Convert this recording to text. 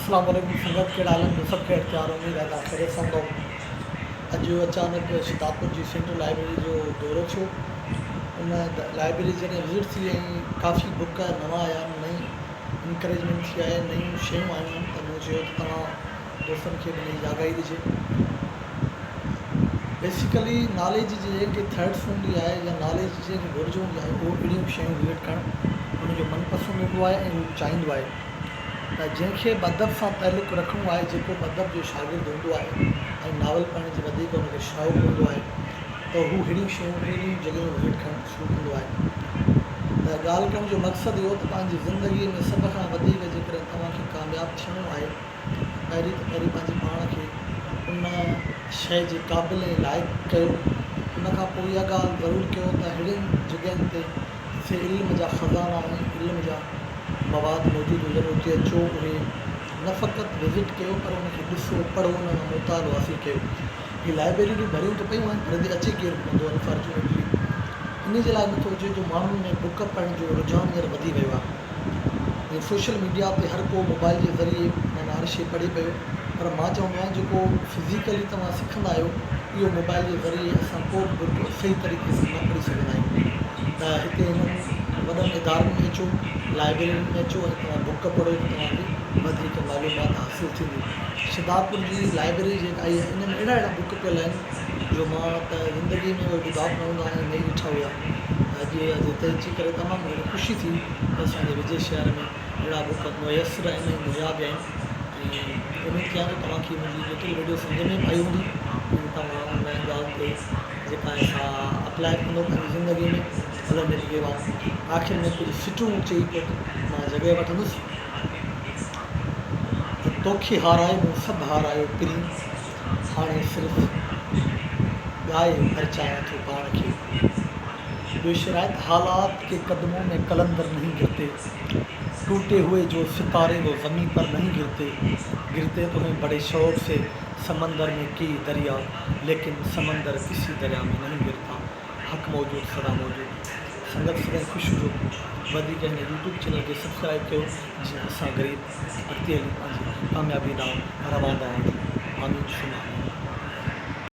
अस्सलाम वालेकुम संगत के आलम में सब खैर तैयार उम्मीद है खैर संदो अॼु अचानक शिदापुर जी सेंट्रल लाइब्रेरी जो दौरो थियो। उन लाइब्रेरी जॾहिं विज़िट थी ऐं काफ़ी बुक नवां आया नई इंकरेजमेंट थी आहे नयूं शयूं आयूं आहिनि त मूं चयो त तव्हां दोस्तनि खे हिन जी आगाही ॾिजे। बेसिकली नॉलेज जी जेके थर्ड्स हूंदी आहे या नॉलेज जेके घुरिज हूंदी आहे उहो अहिड़ियूं शयूं विज़िट करणु उनजो मनपसंदि हूंदो आहे ऐं उहो चाहींदो आहे त जंहिंखे मदब सां तालुक़ु रखिणो आहे जेको मदब जो शागिर्दु हूंदो आहे ऐं नावल पढ़ण जे वधीक हुनखे शौक़ु हूंदो आहे त हू अहिड़ियूं शयूं अहिड़ियूं जॻहियूं विज़िट करणु शुरू कंदो आहे। त ॻाल्हि करण जो मक़सदु इहो त पंहिंजी ज़िंदगीअ में सभ खां वधीक जेकॾहिं तव्हांखे कामयाबु थियणो आहे पहिरीं त पहिरीं पंहिंजे पाण खे उन शइ जे क़ाबिल ऐं लाइक़ु कयो। उनखां पोइ इहा ॻाल्हि ज़रूरु कयो त अहिड़ियुनि जॻहियुनि ते जिथे इल्म जा ख़ज़ाना ऐं इल्म जा मवाद मौजूदु हुजनि उते अचो उहे न फ़क़ति विज़िट कयो पर उनखे ॾिसो पढ़ो उन जो मुतालो हासिलु कयो। हीअ लाइब्रेरियूं भरियूं त पियूं आहिनि पर अचे केरु पवंदो अनफॉर्चुनेटली इन जे लाइ नथो अचे जो माण्हुनि में बुक पढ़ण जो रुझान हींअर वधी वियो आहे ऐं सोशल मीडिया ते हर को मोबाइल जे ज़रिए माना हर शइ पढ़े पियो। पर मां चवंदो आहियां जेको फिज़िकली तव्हां सिखंदा आहियो इहो मोबाइल जे ज़रिए असां को बि बुक सही तरीक़े सां न पढ़ी सघंदा आहियूं। त हिते हिननि वॾनि इदारनि में अचो लाइब्रेरियुनि में अचो ऐं तव्हां बुक पढ़ो त तव्हांखे वधीक मालूमात हासिलु थींदी। शिदापुर जी लाइब्रेरी जेका आई आहे इन में अहिड़ा अहिड़ा बुक पियल आहिनि जो मां त ज़िंदगी में उहे किताब न हूंदा आहिनि न ॾिठा हुआ। अॼु हिते अची करे तमामु ख़ुशी थी त असांजे विजय शहर में अहिड़ा बुक मुयसरु आहिनि ऐं मुहैया बि आहिनि ऐं उमेदु कयां थो तव्हांखे मुंहिंजी जेतिरी वीडियो सम्झ में आई हूंदी तव्हां उन ॻाल्हि ते जेका आहे अप्लाई कंदो पंहिंजी ज़िंदगी में हलंदे लॻे आहे। आख़िर में कुझु सिटूं चई पोइ मां जॻहि वठंदुसि त तोखे हाराए मूं सभु हारायो पिरी हाणे सिर्फ़ु ॻाए परचायां थो पाण खे। ॿियो शराइत हालात के कदमों में कलंदर नहीं गिरते टूटे हुए जो सितारे वो ज़मीन पर नहीं गिरते गिरते तो हैं बड़े शौक़ से समंदर में की दरिया लेकिन समंदर किसी दरिया में नहीं गिरता। हक़ मौजूद सदा मौजूद संगत सदा ख़ुशि हुजो वधीक हिन यूट्यूब चैनल खे सब्सक्राइब कयो जीअं असां ग़रीब अॻिते हली पंहिंजी कामयाबी ॾांहुं रवंदा आहियूं। आमीन।